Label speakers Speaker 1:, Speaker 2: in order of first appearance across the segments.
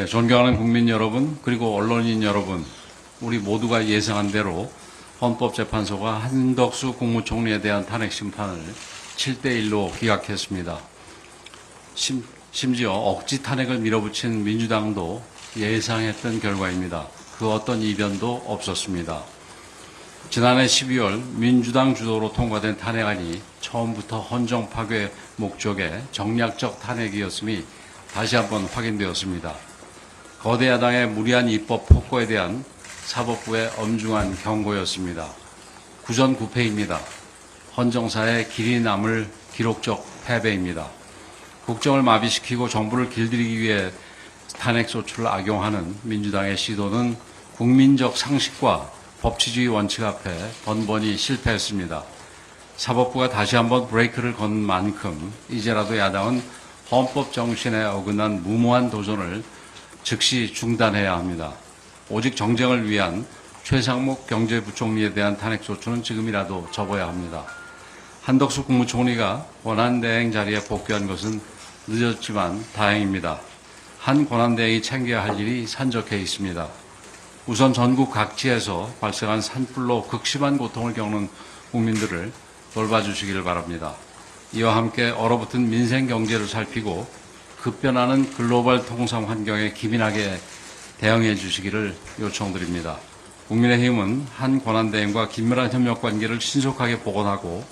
Speaker 1: 존경하는 국민 여러분, 그리고 언론인 여러분, 우리 모두가 예상한 대로 헌법재판소가 한덕수 국무총리에 대한 탄핵 심판을 7대1로 기각했습니다. 심지어 억지 탄핵을 밀어붙인 민주당도 예상했던 결과입니다. 그 어떤 이변도 없었습니다. 지난해 12월 민주당 주도로 통과된 탄핵안이 처음부터 헌정 파괴 목적의 정략적 탄핵이었음이 다시 한번 확인되었습니다. 거대 야당의 무리한 입법 폭거에 대한 사법부의 엄중한 경고였습니다. 구전구패입니다. 헌정사의 길이 남을 기록적 패배입니다. 국정을 마비시키고 정부를 길들이기 위해 탄핵소추를 악용하는 민주당의 시도는 국민적 상식과 법치주의 원칙 앞에 번번이 실패했습니다. 사법부가 다시 한번 브레이크를 건 만큼 이제라도 야당은 헌법 정신에 어긋난 무모한 도전을 즉시 중단해야 합니다. 오직 정쟁을 위한 최상목 경제부총리에 대한 탄핵소추는 지금이라도 접어야 합니다. 한덕수 국무총리가 권한대행 자리에 복귀한 것은 늦었지만 다행입니다. 한 권한대행이 챙겨야 할 일이 산적해 있습니다. 우선 전국 각지에서 발생한 산불로 극심한 고통을 겪는 국민들을 돌봐주시기를 바랍니다. 이와 함께 얼어붙은 민생 경제를 살피고 급변하는 글로벌 통상 환경에 기민하게 대응해 주시기를 요청드립니다. 국민의힘은 한 권한대행과 긴밀한 협력 관계를 신속하게 복원하고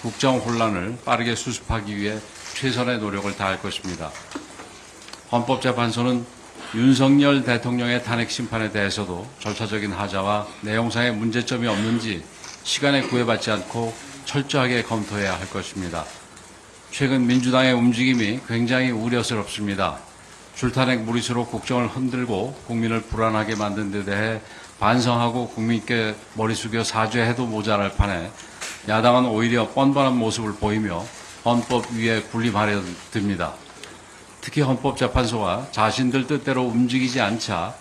Speaker 1: 국정 혼란을 빠르게 수습하기 위해 최선의 노력을 다할 것입니다. 헌법재판소는 윤석열 대통령의 탄핵 심판에 대해서도 절차적인 하자와 내용상의 문제점이 없는지 시간에 구애받지 않고 철저하게 검토해야 할 것입니다. 최근 민주당의 움직임이 굉장히 우려스럽습니다. 줄탄핵 무리수로 국정을 흔들고 국민을 불안하게 만든 데 대해 반성하고 국민께 머리 숙여 사죄해도 모자랄 판에 야당은 오히려 뻔뻔한 모습을 보이며 헌법 위에 군림하려 듭니다. 특히 헌법재판소가 자신들 뜻대로 움직이지 않자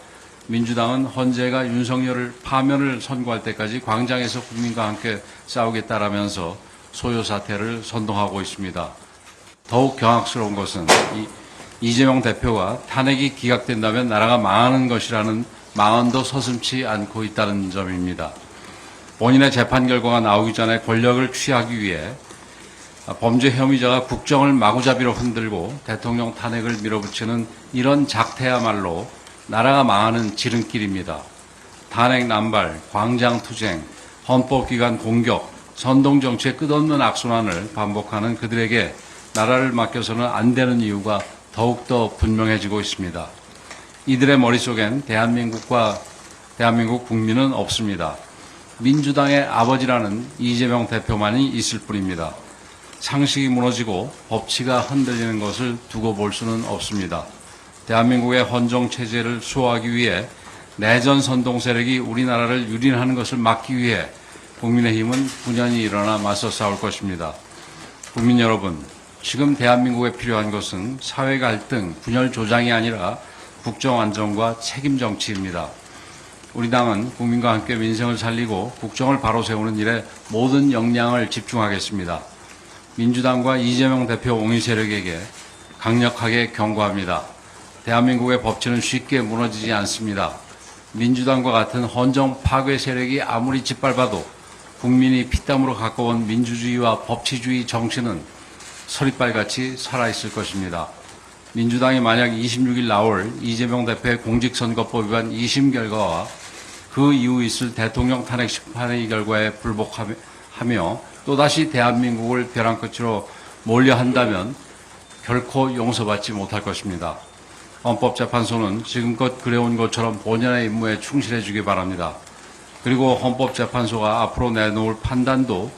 Speaker 1: 민주당은 헌재가 윤석열을 파면을 선고할 때까지 광장에서 국민과 함께 싸우겠다라면서 소요 사태를 선동하고 있습니다. 더욱 경악스러운 것은 이재명 대표가 탄핵이 기각된다면 나라가 망하는 것이라는 망언도 서슴지 않고 있다는 점입니다. 본인의 재판 결과가 나오기 전에 권력을 취하기 위해 범죄 혐의자가 국정을 마구잡이로 흔들고 대통령 탄핵을 밀어붙이는 이런 작태야말로 나라가 망하는 지름길입니다. 탄핵 남발, 광장투쟁, 헌법기관 공격, 선동정치의 끝없는 악순환을 반복하는 그들에게 나라를 맡겨서는 안 되는 이유가 더욱더 분명해지고 있습니다. 이들의 머릿속엔 대한민국과 대한민국 국민은 없습니다. 민주당의 아버지라는 이재명 대표만이 있을 뿐입니다. 상식이 무너지고 법치가 흔들리는 것을 두고 볼 수는 없습니다. 대한민국의 헌정체제를 수호하기 위해 내전 선동 세력이 우리나라를 유린하는 것을 막기 위해 국민의힘은 분연히 일어나 맞서 싸울 것입니다. 국민 여러분, 지금 대한민국에 필요한 것은 사회 갈등, 분열 조장이 아니라 국정 안정과 책임 정치입니다. 우리 당은 국민과 함께 민생을 살리고 국정을 바로 세우는 일에 모든 역량을 집중하겠습니다. 민주당과 이재명 대표 옹의 세력에게 강력하게 경고합니다. 대한민국의 법치는 쉽게 무너지지 않습니다. 민주당과 같은 헌정 파괴 세력이 아무리 짓밟아도 국민이 피땀으로 가꿔온 민주주의와 법치주의 정치는 서리빨같이 살아있을 것입니다. 민주당이 만약 26일 나올 이재명 대표의 공직선거법 위반 2심 결과와 그 이후 있을 대통령 탄핵 심판의 결과에 불복하며 또다시 대한민국을 벼랑 끝으로 몰려 한다면 결코 용서받지 못할 것입니다. 헌법재판소는 지금껏 그래온 것처럼 본연의 임무에 충실해 주기 바랍니다. 그리고 헌법재판소가 앞으로 내놓을 판단도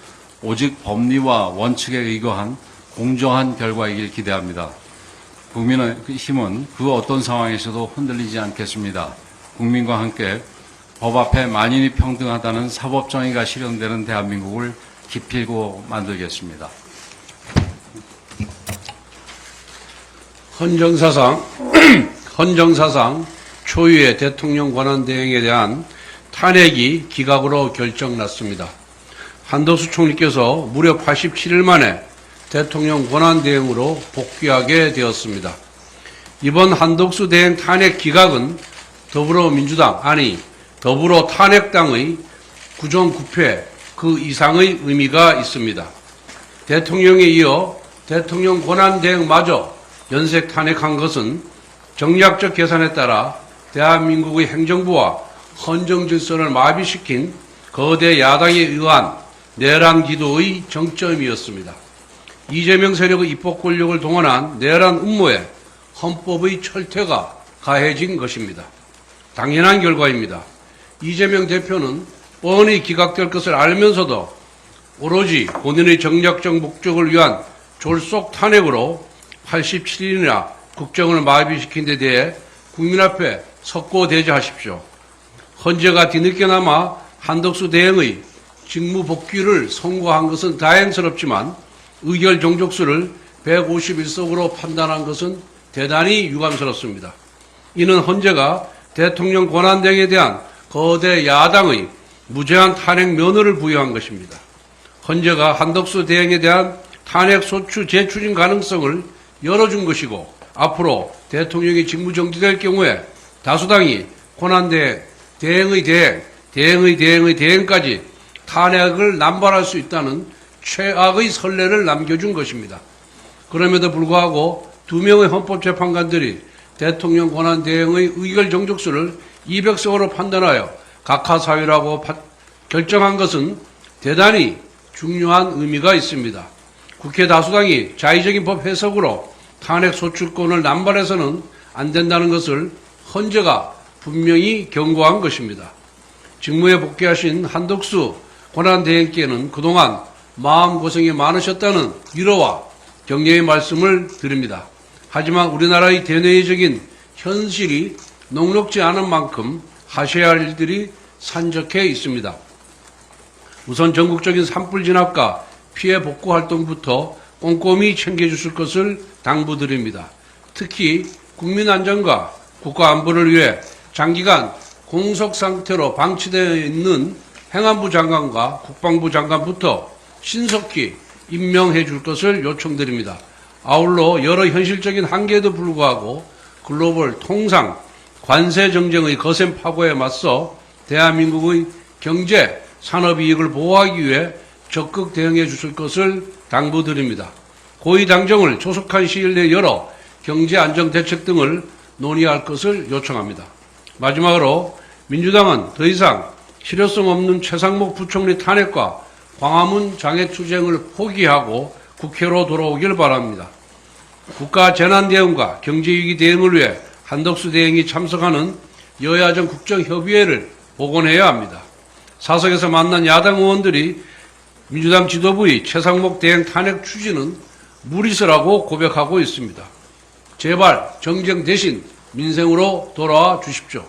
Speaker 1: 오직 법리와 원칙에 의거한 공정한 결과이길 기대합니다. 국민의힘은 그 어떤 상황에서도 흔들리지 않겠습니다. 국민과 함께 법 앞에 만인이 평등하다는 사법정의가 실현되는 대한민국을 기필고 만들겠습니다.
Speaker 2: 헌정사상 초유의 대통령 권한대행에 대한 탄핵이 기각으로 결정났습니다. 한덕수 총리께서 무려 87일 만에 대통령 권한대행으로 복귀하게 되었습니다. 이번 한덕수 대행 탄핵 기각은 더불어민주당, 아니 더불어 탄핵당의 구정구패 그 이상의 의미가 있습니다. 대통령에 이어 대통령 권한대행마저 연색 탄핵한 것은 정략적 계산에 따라 대한민국의 행정부와 헌정 질서를 마비시킨 거대 야당에 의한 내란 기도의 정점이었습니다. 이재명 세력의 입법 권력을 동원한 내란 음모에 헌법의 철퇴가 가해진 것입니다. 당연한 결과입니다. 이재명 대표는 뻔히 기각될 것을 알면서도 오로지 본인의 정략적 목적을 위한 졸속 탄핵으로 87일이나 국정을 마비시킨 데 대해 국민 앞에 석고대죄하십시오. 헌재가 뒤늦게나마 한덕수 대행의 직무 복귀를 선고한 것은 다행스럽지만 의결 종족수를 151석으로 판단한 것은 대단히 유감스럽습니다. 이는 헌재가 대통령 권한대행에 대한 거대 야당의 무제한 탄핵 면허를 부여한 것입니다. 헌재가 한덕수 대행에 대한 탄핵 소추 재추진 가능성을 열어준 것이고 앞으로 대통령이 직무 정지될 경우에 다수당이 권한대행, 대행의 대행까지 탄핵을 남발할 수 있다는 최악의 선례를 남겨준 것입니다. 그럼에도 불구하고 2명의 헌법재판관들이 대통령 권한대행의 의결 정족수를 200석으로 판단하여 각하사유라고 결정한 것은 대단히 중요한 의미가 있습니다. 국회 다수당이 자의적인 법 해석으로 탄핵 소추권을 남발해서는 안 된다는 것을 헌재가 분명히 경고한 것입니다. 직무에 복귀하신 한덕수 권한대행께는 그동안 마음고생이 많으셨다는 위로와 격려의 말씀을 드립니다. 하지만 우리나라의 대내적인 현실이 녹록지 않은 만큼 하셔야 할 일들이 산적해 있습니다. 우선 전국적인 산불 진압과 피해 복구 활동부터 꼼꼼히 챙겨주실 것을 당부드립니다. 특히 국민 안전과 국가 안보를 위해 장기간 공석 상태로 방치되어 있는 행안부 장관과 국방부 장관부터 신속히 임명해 줄 것을 요청드립니다. 아울러 여러 현실적인 한계에도 불구하고 글로벌 통상 관세 정쟁의 거센 파고에 맞서 대한민국의 경제, 산업 이익을 보호하기 위해 적극 대응해 주실 것을 당부드립니다. 고위 당정을 조속한 시일 내에 열어 경제 안정 대책 등을 논의할 것을 요청합니다. 마지막으로 민주당은 더 이상 실효성 없는 최상목 부총리 탄핵과 광화문 장애투쟁을 포기하고 국회로 돌아오길 바랍니다. 국가 재난 대응과 경제위기 대응을 위해 한덕수 대행이 참석하는 여야정 국정협의회를 복원해야 합니다. 사석에서 만난 야당 의원들이 민주당 지도부의 최상목 대행 탄핵 추진은 무리수라고 고백하고 있습니다. 제발 정쟁 대신 민생으로 돌아와 주십시오.